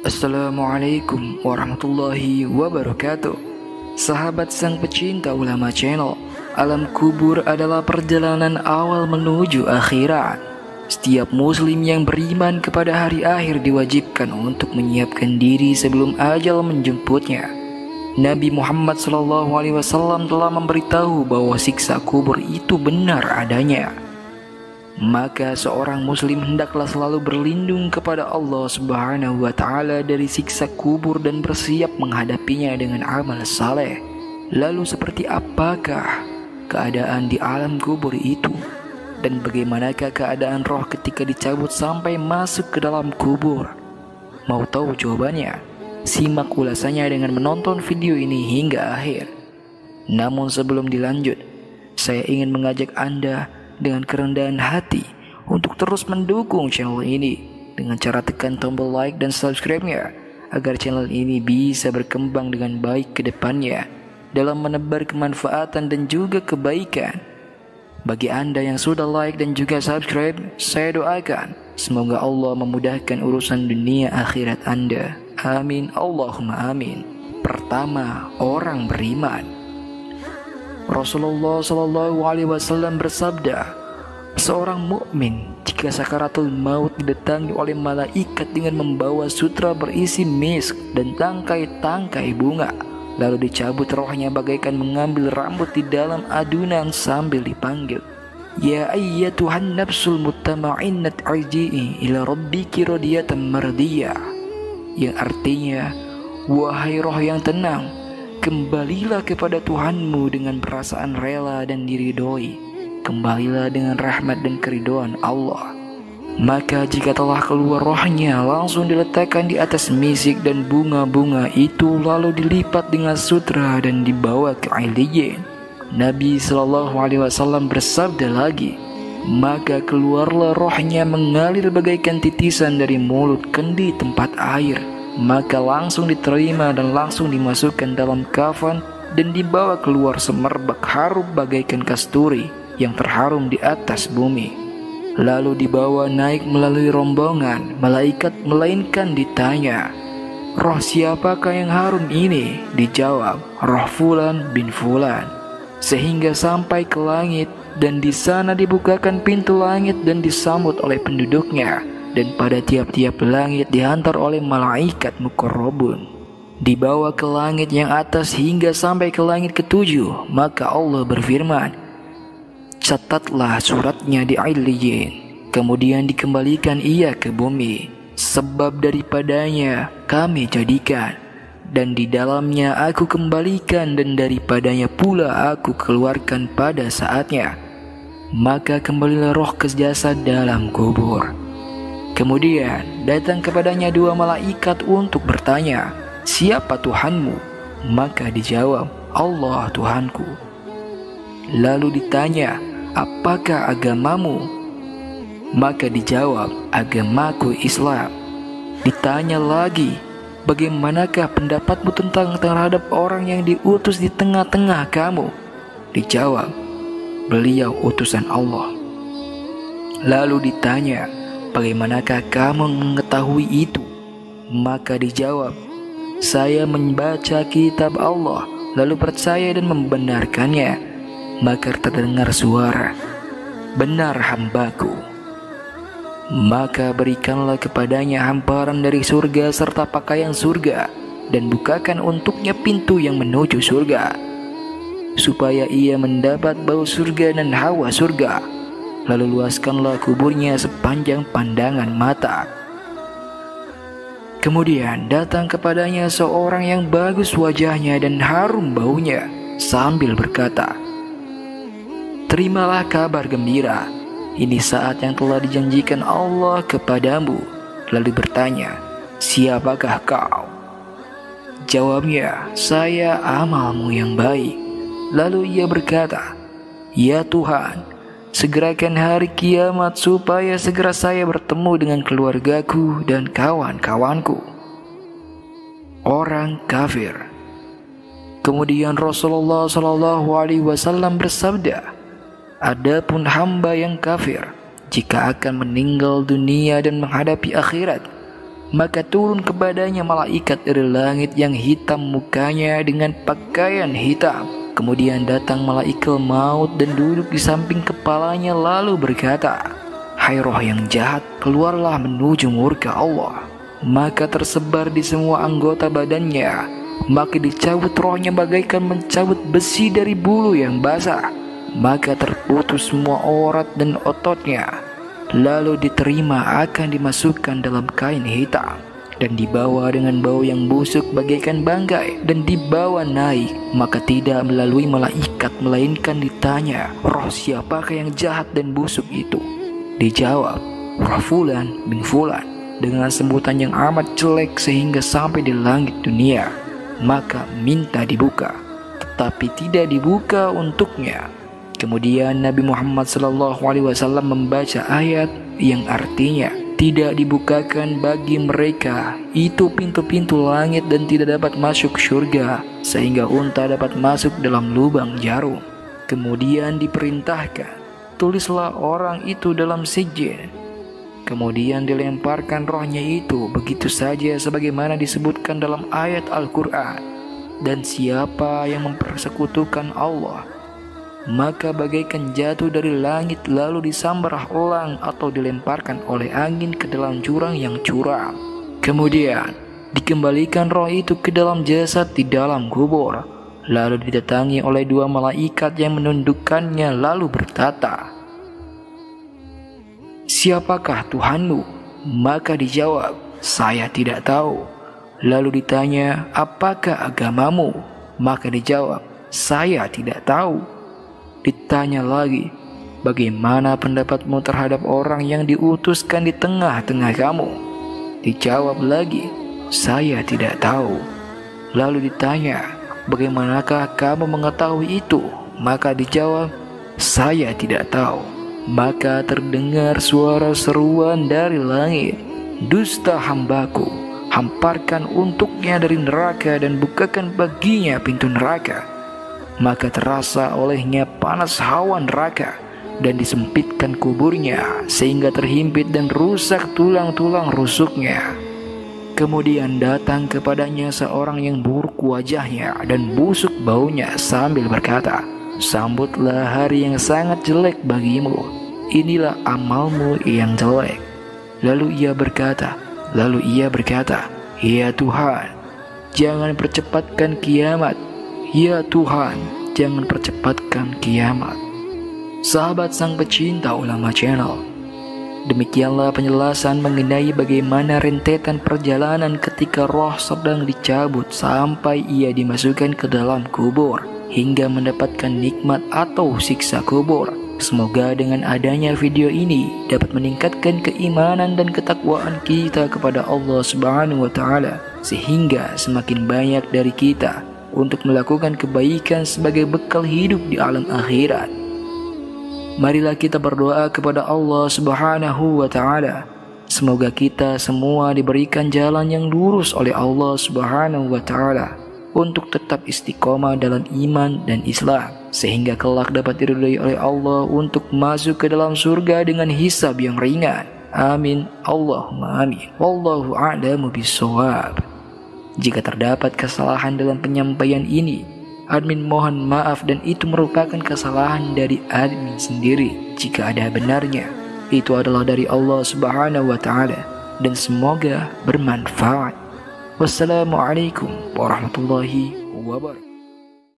Assalamualaikum warahmatullahi wabarakatuh. Sahabat sang pecinta ulama channel, alam kubur adalah perjalanan awal menuju akhirat. Setiap muslim yang beriman kepada hari akhir diwajibkan untuk menyiapkan diri sebelum ajal menjemputnya. Nabi Muhammad SAW telah memberitahu bahwa siksa kubur itu benar adanya. Maka seorang muslim hendaklah selalu berlindung kepada Allah Subhanahu wa Ta'ala dari siksa kubur dan bersiap menghadapinya dengan amal saleh. Lalu seperti apakah keadaan di alam kubur itu? Dan bagaimanakah keadaan roh ketika dicabut sampai masuk ke dalam kubur? Mau tahu jawabannya? Simak ulasannya dengan menonton video ini hingga akhir. Namun sebelum dilanjut, saya ingin mengajak Anda dengan kerendahan hati untuk terus mendukung channel ini dengan cara tekan tombol like dan subscribe-nya agar channel ini bisa berkembang dengan baik ke depannya dalam menebar kemanfaatan dan juga kebaikan. Bagi Anda yang sudah like dan juga subscribe, saya doakan semoga Allah memudahkan urusan dunia akhirat Anda. Amin Allahumma amin. Pertama, orang beriman. Rasulullah SAW bersabda, seorang mukmin jika sakaratul maut didatangi oleh malaikat dengan membawa sutra berisi misk dan tangkai-tangkai bunga, lalu dicabut rohnya bagaikan mengambil rambut di dalam adunan sambil dipanggil, ya ayyatuhan nafsul mutma'innat arji'i ila rabbiki radiyatan mardiyah, yang artinya, wahai roh yang tenang, kembalilah kepada Tuhanmu dengan perasaan rela dan diridhoi. Kembalilah dengan rahmat dan keridhaan Allah. Maka jika telah keluar rohnya, langsung diletakkan di atas misik dan bunga-bunga itu, lalu dilipat dengan sutra dan dibawa ke Illiyin. Nabi SAW bersabda lagi, maka keluarlah rohnya mengalir bagaikan titisan dari mulut kendi tempat air. Maka langsung diterima dan langsung dimasukkan dalam kafan dan dibawa keluar semerbak harum bagaikan kasturi yang terharum di atas bumi. Lalu dibawa naik melalui rombongan malaikat, melainkan ditanya, roh siapakah yang harum ini? Dijawab, roh Fulan bin Fulan. Sehingga sampai ke langit, dan di sana dibukakan pintu langit dan disambut oleh penduduknya. Dan pada tiap-tiap langit dihantar oleh malaikat muqarrabun, dibawa ke langit yang atas hingga sampai ke langit ketujuh. Maka Allah berfirman, catatlah suratnya di Illiyin. Kemudian dikembalikan ia ke bumi, sebab daripadanya kami jadikan, dan di dalamnya aku kembalikan, dan daripadanya pula aku keluarkan pada saatnya. Maka kembalilah roh ke jasad dalam kubur. Kemudian datang kepadanya dua malaikat untuk bertanya, siapa Tuhanmu? Maka dijawab, Allah Tuhanku. Lalu ditanya, apakah agamamu? Maka dijawab, agamaku Islam. Ditanya lagi, bagaimanakah pendapatmu terhadap orang yang diutus di tengah-tengah kamu? Dijawab, beliau utusan Allah. Lalu ditanya, bagaimanakah kamu mengetahui itu? Maka dijawab, saya membaca kitab Allah, lalu percaya dan membenarkannya. Maka terdengar suara, benar hambaku. Maka berikanlah kepadanya hamparan dari surga serta pakaian surga, dan bukakan untuknya pintu yang menuju surga, supaya ia mendapat bau surga dan hawa surga. Lalu luaskanlah kuburnya sepanjang pandangan mata. Kemudian datang kepadanya seorang yang bagus wajahnya dan harum baunya, sambil berkata, terimalah kabar gembira, ini saat yang telah dijanjikan Allah kepadamu. Lalu bertanya, siapakah kau? Jawabnya, saya amalmu yang baik. Lalu ia berkata, ya Tuhan, segerakan hari kiamat supaya segera saya bertemu dengan keluargaku dan kawan-kawanku. Orang kafir. Kemudian Rasulullah SAW bersabda, adapun hamba yang kafir, jika akan meninggal dunia dan menghadapi akhirat, Maka turun kepadanya malaikat dari langit yang hitam mukanya dengan pakaian hitam. Kemudian datang malaikat maut dan duduk di samping kepalanya lalu berkata, "Hai roh yang jahat, keluarlah menuju murka Allah." Maka tersebar di semua anggota badannya. Maka dicabut rohnya bagaikan mencabut besi dari bulu yang basah. Maka terputus semua urat dan ototnya. Lalu diterima akan dimasukkan dalam kain hitam dan dibawa dengan bau yang busuk bagaikan bangkai dan dibawa naik. Maka tidak melalui malaikat melainkan ditanya, "Roh siapakah yang jahat dan busuk itu?" Dijawab, "Roh Fulan bin Fulan, dengan sebutan yang amat jelek sehingga sampai di langit dunia." Maka minta dibuka, tetapi tidak dibuka untuknya. Kemudian Nabi Muhammad SAW membaca ayat yang artinya, tidak dibukakan bagi mereka itu pintu-pintu langit dan tidak dapat masuk surga, sehingga unta dapat masuk dalam lubang jarum. Kemudian diperintahkan, tulislah orang itu dalam sijil. Kemudian dilemparkan rohnya itu begitu saja sebagaimana disebutkan dalam ayat Al-Quran. Dan siapa yang mempersekutukan Allah, maka bagaikan jatuh dari langit lalu disambar elang atau dilemparkan oleh angin ke dalam jurang yang curam. Kemudian dikembalikan roh itu ke dalam jasad di dalam kubur. Lalu didatangi oleh dua malaikat yang menundukkannya lalu berkata, "Siapakah Tuhanmu?" Maka dijawab, "Saya tidak tahu." Lalu ditanya, "Apakah agamamu?" Maka dijawab, "Saya tidak tahu." Ditanya lagi, "Bagaimana pendapatmu terhadap orang yang diutuskan di tengah-tengah kamu?" Dijawab lagi, "Saya tidak tahu." Lalu ditanya, "Bagaimanakah kamu mengetahui itu?" Maka dijawab, "Saya tidak tahu." Maka terdengar suara seruan dari langit, "Dusta hambaku, hamparkan untuknya dari neraka dan bukakan baginya pintu neraka." Maka terasa olehnya panas hawa neraka dan disempitkan kuburnya sehingga terhimpit dan rusak tulang-tulang rusuknya. Kemudian datang kepadanya seorang yang buruk wajahnya dan busuk baunya sambil berkata, "Sambutlah hari yang sangat jelek bagimu. Inilah amalmu yang jelek." Lalu ia berkata, "Ya Tuhan, jangan percepatkan kiamat. Ya Tuhan, jangan percepatkan kiamat." Sahabat sang pecinta Ulama Channel, demikianlah penjelasan mengenai bagaimana rentetan perjalanan ketika roh sedang dicabut sampai ia dimasukkan ke dalam kubur hingga mendapatkan nikmat atau siksa kubur. Semoga dengan adanya video ini dapat meningkatkan keimanan dan ketakwaan kita kepada Allah Subhanahu wa Ta'ala, sehingga semakin banyak dari kita untuk melakukan kebaikan sebagai bekal hidup di alam akhirat. Marilah kita berdoa kepada Allah Subhanahu wa Ta'ala. Semoga kita semua diberikan jalan yang lurus oleh Allah Subhanahu wa Ta'ala untuk tetap istiqomah dalam iman dan Islam, sehingga kelak dapat diridhai oleh Allah untuk masuk ke dalam surga dengan hisab yang ringan. Amin. Allahumma amin. Wallahu a'lamu bissawab. Jika terdapat kesalahan dalam penyampaian ini, admin mohon maaf dan itu merupakan kesalahan dari admin sendiri. Jika ada benarnya, itu adalah dari Allah Subhanahu wa Ta'ala dan semoga bermanfaat. Wassalamualaikum warahmatullahi wabarakatuh.